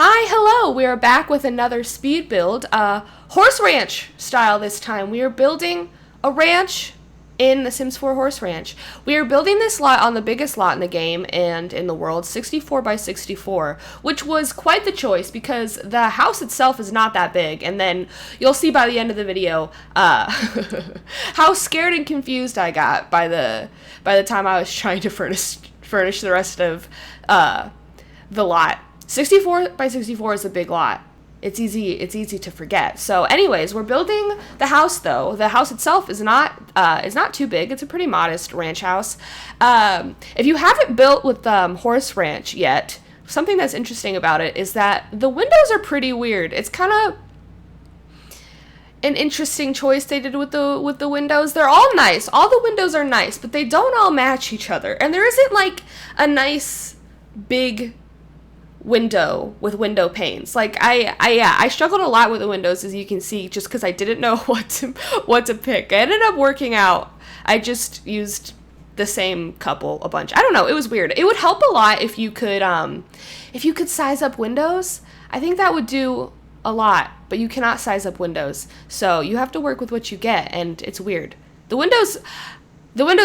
Hi, hello! We are back with another speed build, horse ranch style this time. We are building a ranch in the Sims 4 horse ranch. We are building this lot on the biggest lot in the game and in the world, 64 by 64, which was quite the choice because the house itself is not that big, and then you'll see by the end of the video how scared and confused I got by the time I was trying to furnish the rest of the lot. 64 by 64 is a big lot. It's easy to forget. So anyways, we're building the house though. The house itself is not too big. It's a pretty modest ranch house. If you haven't built with horse ranch yet, something that's interesting about it is that the windows are pretty weird. It's kind of an interesting choice they did with the windows. They're all nice. All the windows are nice, but they don't all match each other. And there isn't like a nice big window with window panes. Like I struggled a lot with the windows, as you can see, just because I didn't know what to pick. I ended up working out. I just used the same couple a bunch. I don't know. It was weird. It would help a lot if you could size up windows. I think that would do a lot, but you cannot size up windows. So you have to work with what you get, and it's weird. The windows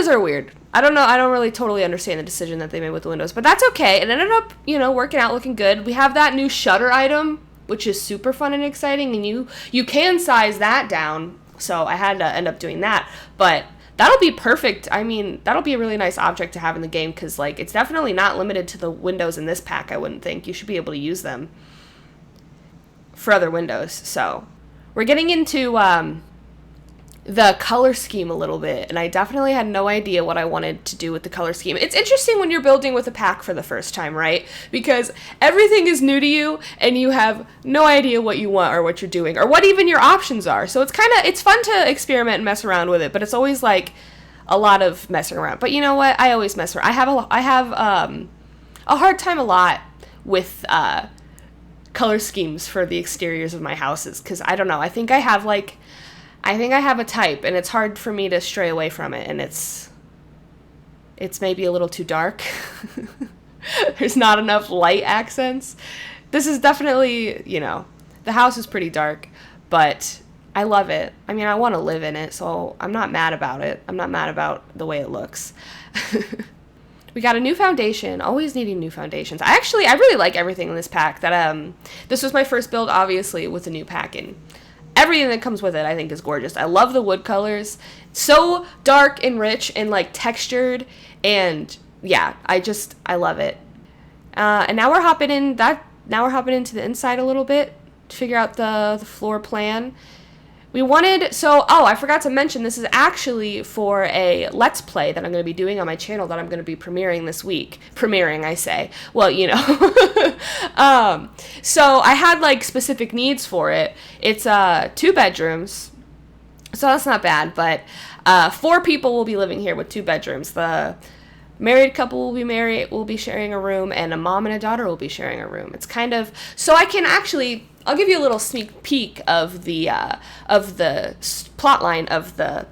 are weird. I don't know. I don't really totally understand the decision that they made with the windows, but that's okay. It ended up, working out, looking good. We have that new shutter item, which is super fun and exciting, and you can size that down. So I had to end up doing that, but that'll be perfect. I mean, that'll be a really nice object to have in the game because, like, it's definitely not limited to the windows in this pack. I wouldn't think. You should be able to use them for other windows. So we're getting into the color scheme a little bit, and I definitely had no idea what I wanted to do with the color scheme. It's interesting when you're building with a pack for the first time, right? Because everything is new to you and you have no idea what you want or what you're doing or what even your options are. So it's fun to experiment and mess around with it, but it's always like a lot of messing around. But you know what? I always mess around. I have a hard time a lot with color schemes for the exteriors of my houses because I don't know. I think I have a type, and it's hard for me to stray away from it, and it's maybe a little too dark. There's not enough light accents. This is definitely, the house is pretty dark, but I love it. I mean, I want to live in it, so I'm not mad about it. I'm not mad about the way it looks. We got a new foundation, always needing new foundations. I really like everything in this pack. This was my first build, obviously, with the new pack, and everything that comes with it, I think, is gorgeous. I love the wood colors. So dark and rich and, like, textured. And, yeah, I love it. And now we're hopping into the inside a little bit to figure out the floor plan. I forgot to mention, this is actually for a Let's Play that I'm going to be doing on my channel that I'm going to be premiering this week. Premiering, I say. Well, So I had, like, specific needs for it. It's 2 bedrooms, so that's not bad, but 4 people will be living here with 2 bedrooms. The married couple will be sharing a room, and a mom and a daughter will be sharing a room. It's kind of, so I can actually, I'll give you a little sneak peek of the plot line of the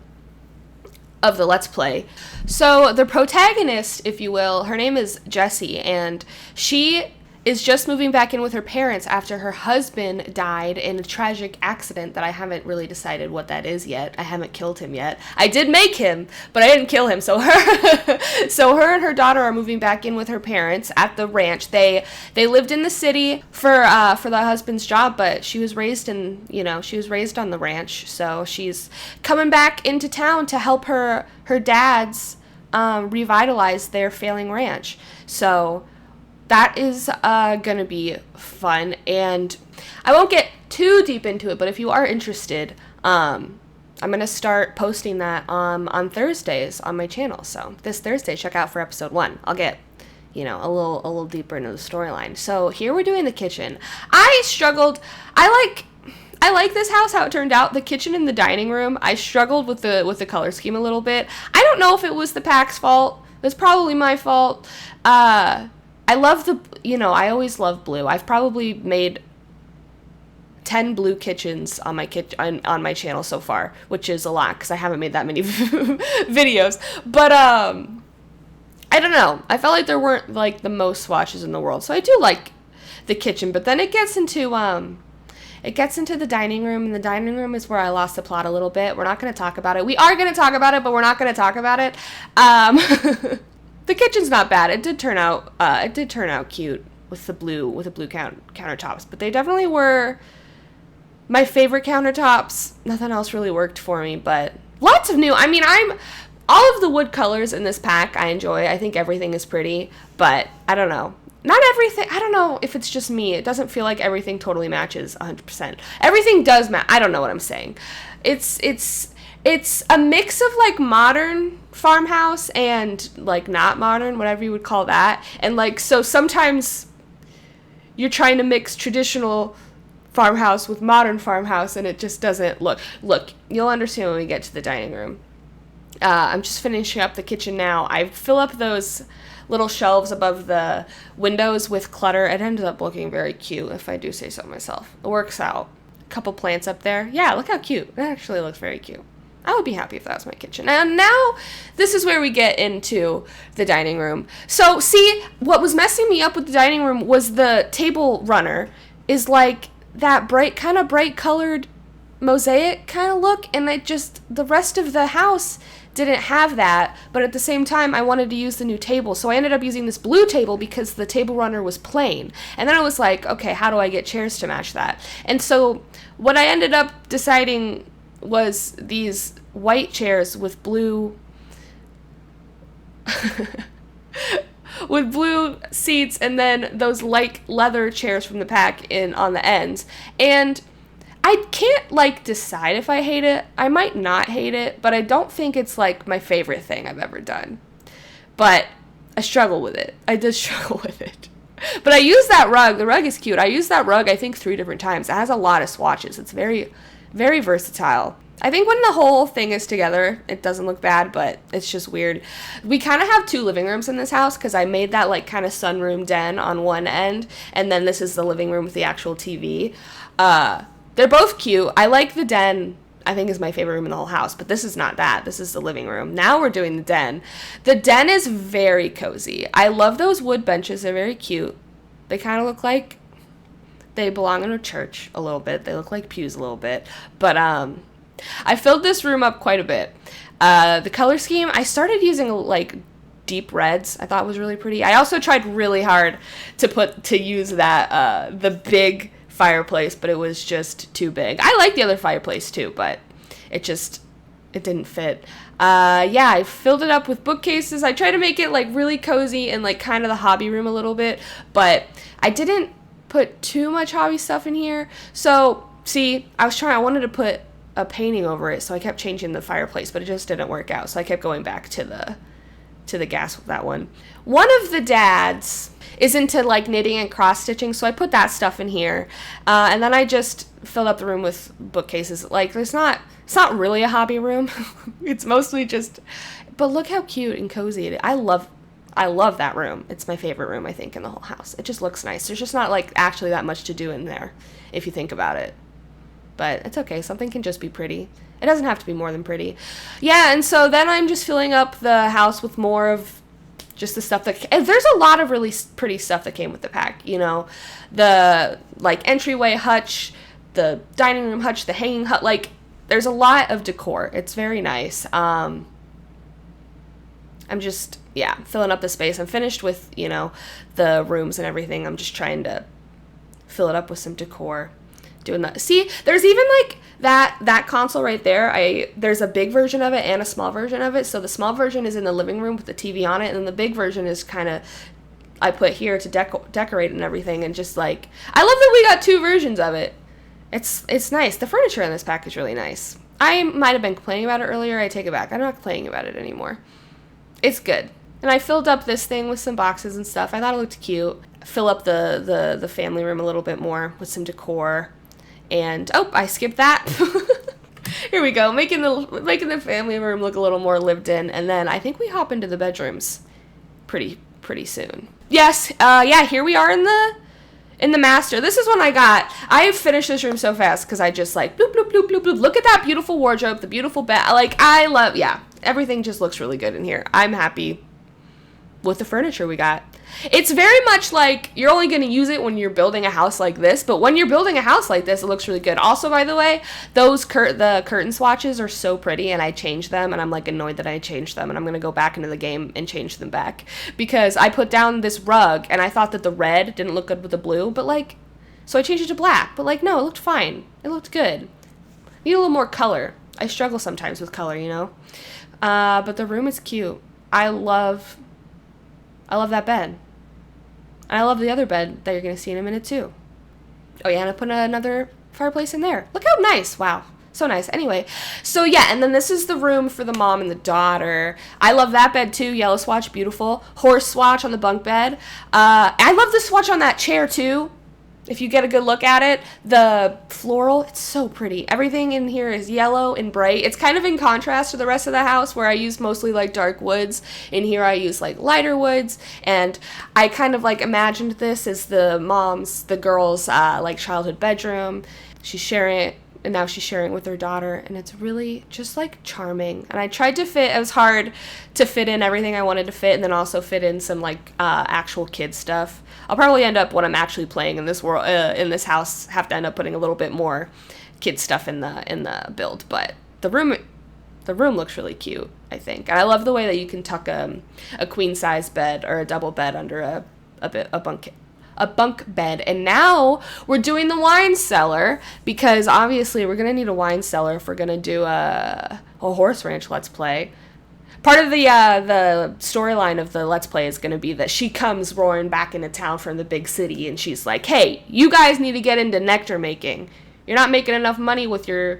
Let's Play. So the protagonist, if you will, her name is Jessie, and she is just moving back in with her parents after her husband died in a tragic accident that I haven't really decided what that is yet. I haven't killed him yet. I did make him, but I didn't kill him. So her and her daughter are moving back in with her parents at the ranch. They lived in the city for the husband's job, but she was raised on the ranch. So she's coming back into town to help her dads revitalize their failing ranch. So that is going to be fun, and I won't get too deep into it, but if you are interested, I'm going to start posting that on Thursdays on my channel. So this Thursday, check out for episode 1. I'll get, a little deeper into the storyline. So here we're doing the kitchen. I struggled. I like this house, how it turned out. The kitchen and the dining room, I struggled with the color scheme a little bit. I don't know if it was the pack's fault. It was probably my fault. I love I always love blue. I've probably made 10 blue kitchens on my on my channel so far, which is a lot because I haven't made that many videos. But I don't know. I felt like there weren't, like, the most swatches in the world. So I do like the kitchen. But then it gets into the dining room, and the dining room is where I lost the plot a little bit. We're not going to talk about it. We are going to talk about it, but we're not going to talk about it. The kitchen's not bad. It did turn out cute with the blue countertops, but they definitely were my favorite countertops. Nothing else really worked for me, but lots of new. I mean, all of the wood colors in this pack I enjoy. I think everything is pretty, but I don't know. Not everything. I don't know if it's just me. It doesn't feel like everything totally matches 100%. Everything does match. I don't know what I'm saying. It's a mix of like modern farmhouse and like not modern, whatever you would call that. And like, so sometimes you're trying to mix traditional farmhouse with modern farmhouse, and it just doesn't look. You'll understand when we get to the dining room. I'm just finishing up the kitchen now. I fill up those little shelves above the windows with clutter. It ended up looking very cute, if I do say so myself. It works out. A couple plants up there. Yeah, look how cute. It actually looks very cute. I would be happy if that was my kitchen. And now, this is where we get into the dining room. So, see, what was messing me up with the dining room was the table runner is like that bright colored mosaic kind of look, and the rest of the house didn't have that, but at the same time I wanted to use the new table, so I ended up using this blue table because the table runner was plain. And then I was like, okay, how do I get chairs to match that? And so what I ended up deciding was these white chairs with blue with blue seats, and then those light leather chairs from the pack on the ends. And I can't, like, decide if I hate it. I might not hate it, but I don't think it's, like, my favorite thing I've ever done. But I struggle with it. I did struggle with it. But I use that rug. The rug is cute. I used that rug, I think, 3 different times. It has a lot of swatches. It's very, very versatile. I think when the whole thing is together, it doesn't look bad, but it's just weird. We kind of have 2 living rooms in this house because I made that, like, kind of sunroom den on one end, and then this is the living room with the actual TV. They're both cute. I like the den, I think, is my favorite room in the whole house, but this is not that. This is the living room. Now we're doing the den. The den is very cozy. I love those wood benches. They're very cute. They kind of look like they belong in a church a little bit. They look like pews a little bit. But I filled this room up quite a bit. The color scheme, I started using, like, deep reds. I thought was really pretty. I also tried really hard to use that the big fireplace, but it was just too big. I like the other fireplace too, but it didn't fit. Yeah, I filled it up with bookcases. I tried to make it like really cozy and like kind of the hobby room a little bit, but I didn't put too much hobby stuff in here. So, see, I wanted to put a painting over it, so I kept changing the fireplace, but it just didn't work out. So I kept going back to the gas with that one. One of the dads is into like knitting and cross stitching, so I put that stuff in here, and then I just filled up the room with bookcases. Like, it's not really a hobby room. It's mostly just, but look how cute and cozy it is. I love that room. It's my favorite room, I think, in the whole house. It just looks nice. There's just not like actually that much to do in there if you think about it, but it's okay. Something can just be pretty. It doesn't have to be more than pretty. Yeah, and so then I'm just filling up the house with more of just the stuff and there's a lot of really pretty stuff that came with the pack, you know, the like entryway hutch, the dining room hutch, the hanging hut, like there's a lot of decor. It's very nice. I'm just, yeah, filling up the space. I'm finished with, you know, the rooms and everything. I'm just trying to fill it up with some decor. Doing that. See, there's even like that console right there. There's a big version of it and a small version of it. So the small version is in the living room with the TV on it, and then the big version is kind of I put here to decorate and everything. And just like, I love that we got 2 versions of it. It's nice. The furniture in this pack is really nice. I might have been complaining about it earlier. I take it back. I'm not complaining about it anymore. It's good. And I filled up this thing with some boxes and stuff. I thought it looked cute. Fill up the family room a little bit more with some decor. And, oh, I skipped that. Here we go, making the family room look a little more lived in. And then I think we hop into the bedrooms pretty soon. Yes, yeah, here we are in the master. This is one I finished this room so fast because I just like, bloop, bloop, bloop, bloop, bloop. Look at that beautiful wardrobe, the beautiful bed. Like, yeah, everything just looks really good in here. I'm happy with the furniture we got. It's very much like you're only going to use it when you're building a house like this, but when you're building a house like this, it looks really good. Also, by the way, the curtain swatches are so pretty, and I changed them, and I'm like annoyed that I changed them, and I'm going to go back into the game and change them back because I put down this rug, and I thought that the red didn't look good with the blue, but like, so I changed it to black, but like, no, it looked fine. It looked good. Need a little more color. I struggle sometimes with color, you know? But the room is cute. I love that bed. And I love the other bed that you're going to see in a minute, too. Oh, yeah, and I put another fireplace in there. Look how nice. Wow. So nice. Anyway, so yeah, and then this is the room for the mom and the daughter. I love that bed, too. Yellow swatch, beautiful. Horse swatch on the bunk bed. I love the swatch on that chair, too. If you get a good look at it, the floral, it's so pretty. Everything in here is yellow and bright. It's kind of in contrast to the rest of the house where I use mostly like dark woods. In here I use like lighter woods, and I kind of like imagined this as the girl's like childhood bedroom. She's sharing it, and now she's sharing with her daughter, and it's really just like charming. And I tried to it was hard to fit in everything I wanted to fit, and then also fit in some like actual kid stuff. I'll probably end up, when I'm actually playing in this world, in this house, have to end up putting a little bit more kid stuff in the build. But the room looks really cute, I think, and I love the way that you can tuck a queen size bed or a double bed under a bunk bed. And now we're doing the wine cellar, because obviously we're gonna need a wine cellar if we're gonna do a horse ranch let's play. Part of the storyline of the Let's Play is going to be that she comes roaring back into town from the big city, and she's like, hey, you guys need to get into nectar making. You're not making enough money with your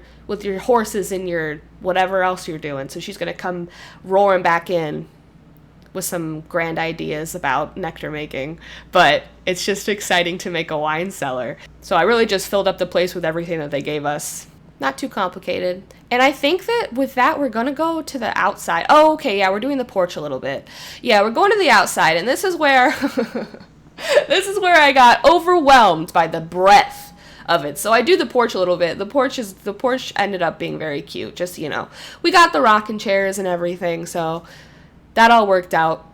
horses and your whatever else you're doing. So she's going to come roaring back in with some grand ideas about nectar making. But it's just exciting to make a wine cellar. So I really just filled up the place with everything that they gave us. Not too complicated. And I think that with that, we're going to go to the outside. Oh, okay, yeah, we're doing the porch a little bit. Yeah, we're going to the outside, and this is where I got overwhelmed by the breadth of it. So I do the porch a little bit. The porch ended up being very cute. Just, you know, we got the rocking chairs and everything, so that all worked out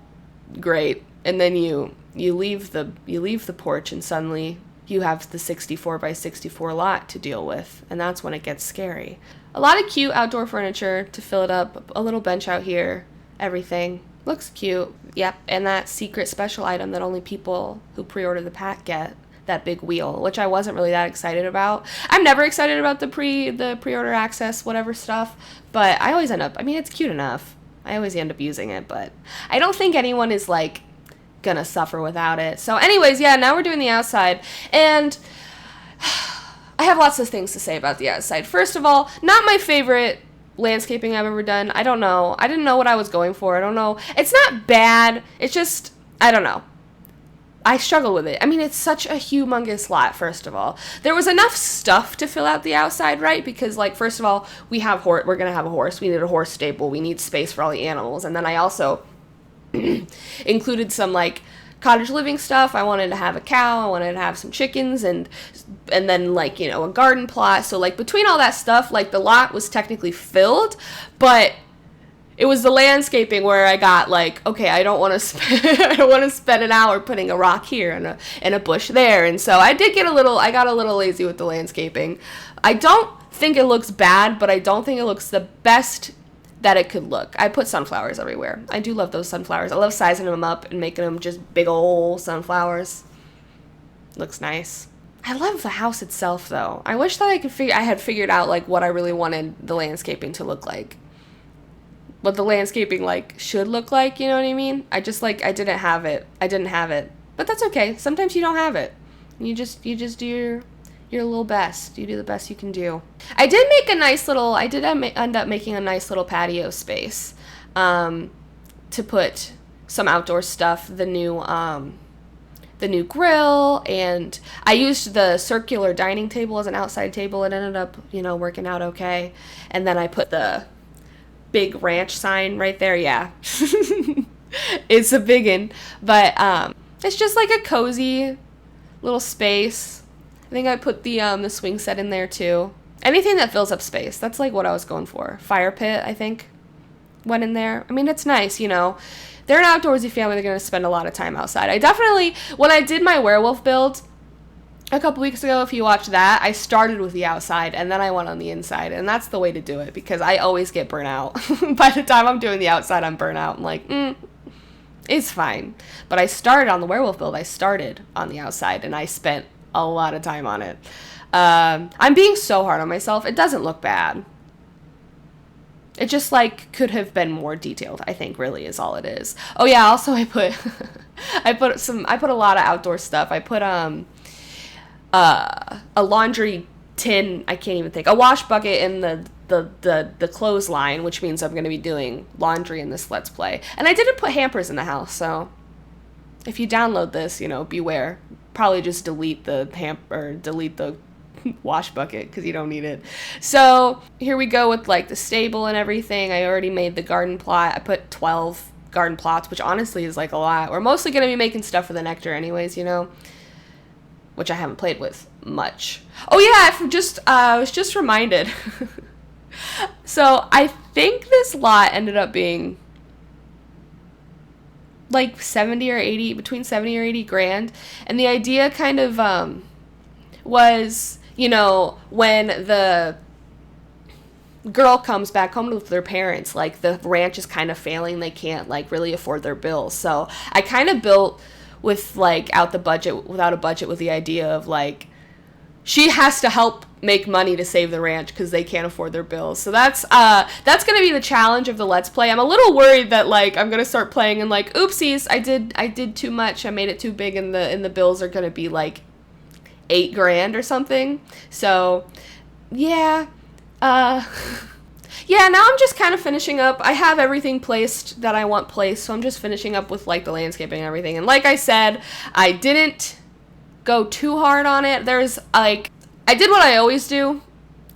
great. And then you leave the porch, and suddenly you have the 64 by 64 lot to deal with, and that's when it gets scary. A lot of cute outdoor furniture to fill it up, a little bench out here, everything. Looks cute. Yep, and that secret special item that only people who pre-order the pack get, that big wheel, which I wasn't really that excited about. I'm never excited about the pre-order access, whatever stuff, but I always end up, I mean, it's cute enough. I always end up using it, but I don't think anyone is like gonna suffer without it. So anyways, yeah, now we're doing the outside, and I have lots of things to say about the outside. First of all, not my favorite landscaping I've ever done. I don't know. I didn't know what I was going for. I don't know. It's not bad. It's just, I don't know. I struggle with it. I mean, it's such a humongous lot, first of all. There was enough stuff to fill out the outside, right? Because, like, first of all, we're going to have a horse. We need a horse stable. We need space for all the animals. And then I also included some like cottage living stuff. I wanted to have a cow, I wanted to have some chickens, and then like, you know, a garden plot. So like between all that stuff, like the lot was technically filled, but it was the landscaping where I got like, okay, I don't want to spend an hour putting a rock here and a bush there. And so I got a little lazy with the landscaping. I don't think it looks bad, but I don't think it looks the best that it could look. I put sunflowers everywhere. I do love those sunflowers. I love sizing them up and making them just big old sunflowers. Looks nice. I love the house itself, though. I wish that I had figured out like what I really wanted the landscaping to look like. What the landscaping like should look like, you know what I mean? I didn't have it. But that's okay. Sometimes you don't have it. You just do your little best. You do the best you can do. I did end up making a nice little patio space to put some outdoor stuff, the new grill, and I used the circular dining table as an outside table. It ended up, you know, working out okay. And then I put the big ranch sign right there. Yeah. It's a biggin', but it's just like a cozy little space. I think I put the swing set in there too. Anything that fills up space. That's like what I was going for. Fire pit, I think. went in there. I mean, it's nice, you know. They're an outdoorsy family. They're going to spend a lot of time outside. I definitely, when I did my werewolf build a couple weeks ago, if you watched that, I started with the outside and then I went on the inside. And that's the way to do it because I always get burnt out. By the time I'm doing the outside, I'm burnt out. I'm like, it's fine. But I started on the werewolf build. I started on the outside and I spent a lot of time on it. I'm being so hard on myself. It doesn't look bad. It just, like, could have been more detailed, I think, really is all it is. Oh, yeah, also I put, I put a lot of outdoor stuff. I put, a laundry tin, I can't even think, a wash bucket in the clothesline, which means I'm going to be doing laundry in this Let's Play. And I didn't put hampers in the house, so if you download this, you know, beware. Probably just delete the delete the wash bucket because you don't need it. So here we go with like the stable and everything. I already made the garden plot. I put 12 garden plots, which honestly is like a lot. We're mostly going to be making stuff for the nectar anyways, you know, which I haven't played with much. Oh yeah, I was just reminded. So I think this lot ended up being like 70 or 80, between 70 or 80 grand. And the idea kind of was, you know, when the girl comes back home with their parents, like the ranch is kind of failing. They can't like really afford their bills. So I kind of built with like without a budget with the idea of like, she has to help make money to save the ranch because they can't afford their bills. So that's going to be the challenge of the Let's Play. I'm a little worried that like I'm going to start playing and like, oopsies, I did too much. I made it too big and the bills are going to be like 8 grand or something. So yeah. Yeah, now I'm just kind of finishing up. I have everything placed that I want placed, so I'm just finishing up with like the landscaping and everything. And like I said, I didn't go too hard on it. There's like, I did what I always do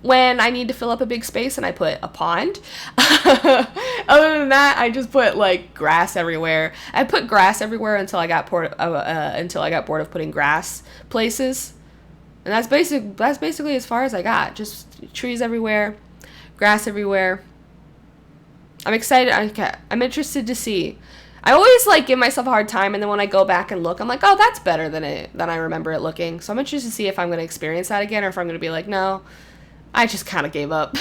when I need to fill up a big space, and I put a pond. Other than that, I just put like grass everywhere. I put grass everywhere until I got bored of putting grass places. And that's basically as far as I got. Just trees everywhere, grass everywhere. I'm excited. I'm interested to see. I always like give myself a hard time, and then when I go back and look, I'm like, oh, that's better than I remember it looking. So I'm interested to see if I'm going to experience that again, or if I'm going to be like, no, I just kind of gave up.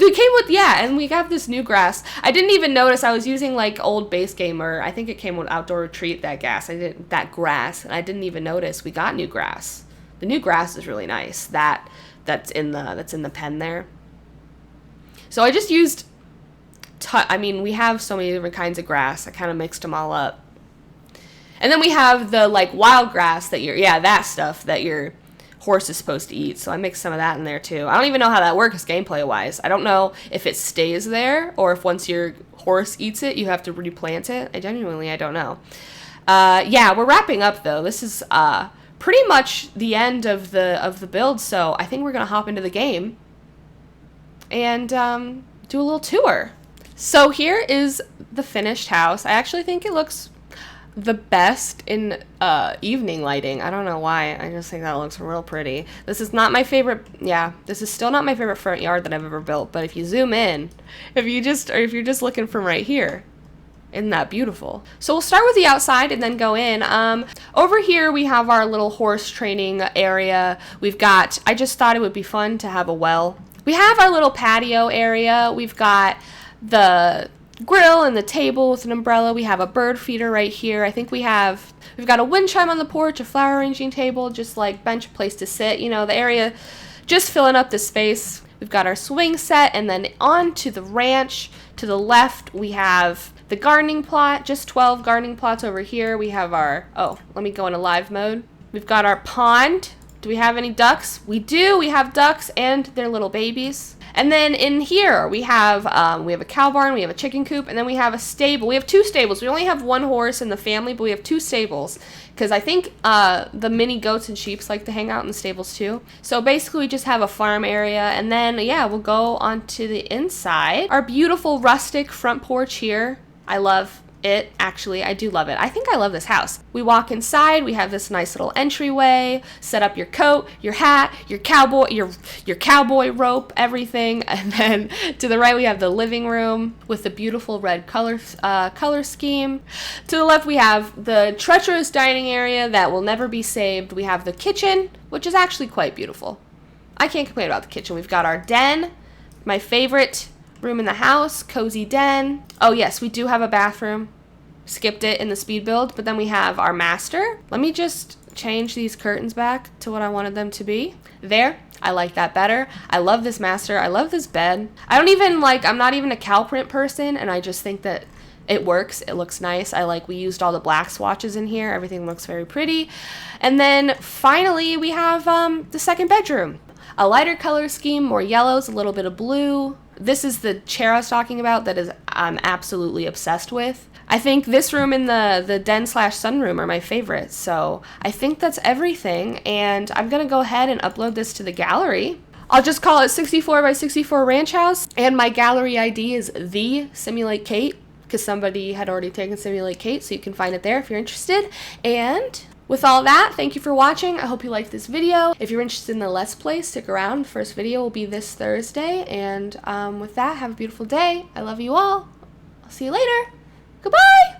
It came with, yeah, and we got this new grass. I didn't even notice. I was using like old base game, or I think it came with Outdoor Retreat, that grass, and I didn't even notice we got new grass. The new grass is really nice. That's in the pen there. So I just used, we have so many different kinds of grass. I kind of mixed them all up. And then we have the like wild grass that that stuff that your horse is supposed to eat. So I mixed some of that in there too. I don't even know how that works gameplay wise. I don't know if it stays there or if once your horse eats it, you have to replant it. I don't know. Yeah, we're wrapping up though. This is pretty much the end of the build. So I think we're going to hop into the game and do a little tour. So here is the finished house. I actually think it looks the best in evening lighting. I don't know why. I just think that looks real pretty. This is not my favorite. Yeah, this is still not my favorite front yard that I've ever built. But if you zoom in, if you're just looking from right here, isn't that beautiful? So we'll start with the outside and then go in. Over here we have our little horse training area. I just thought it would be fun to have a well. We have our little patio area. We've got the grill and the table with an umbrella. We have a bird feeder right here. I think we've got a wind chime on the porch, a flower arranging table, just like bench, place to sit. You know, the area just filling up the space. We've got our swing set, and then on to the ranch. To the left, we have the gardening plot, just 12 gardening plots over here. We have let me go into live mode. We've got our pond. Do we have any ducks? We do. We have ducks and their little babies. And then in here we have a cow barn, we have a chicken coop, and then we have a stable. We have 2 stables. We only have 1 horse in the family, but we have 2 stables because I think the mini goats and sheep like to hang out in the stables too. So basically we just have a farm area, and then we'll go on to the inside. Our beautiful rustic front porch here. I love it. Actually, I do love it. I think I love this house. We walk inside, we have this nice little entryway, set up your coat, your hat, your cowboy rope, everything. And then to the right we have the living room with the beautiful red color scheme. To the left we have the treacherous dining area that will never be saved. We have the kitchen, which is actually quite beautiful. I can't complain about the kitchen. We've got our den, my favorite room in the house, cozy den. Oh yes, we do have a bathroom. Skipped it in the speed build, but then we have our master. Let me just change these curtains back to what I wanted them to be. There, I like that better. I love this master. I love this bed. I'm not even a cow print person, and I just think that it works. It looks nice. We used all the black swatches in here. Everything looks very pretty. And then finally we have the second bedroom. A lighter color scheme, more yellows, a little bit of blue. This is the chair I was talking about that I'm absolutely obsessed with. I think this room and the den / sunroom are my favorites. So I think that's everything. And I'm going to go ahead and upload this to the gallery. I'll just call it 64 by 64 Ranch House. And my gallery ID is the Simulate Kate, because somebody had already taken Simulate Kate. So you can find it there if you're interested. And with all that, thank you for watching. I hope you liked this video. If you're interested in the Let's Play, stick around. The first video will be this Thursday. And with that, have a beautiful day. I love you all. I'll see you later. Goodbye!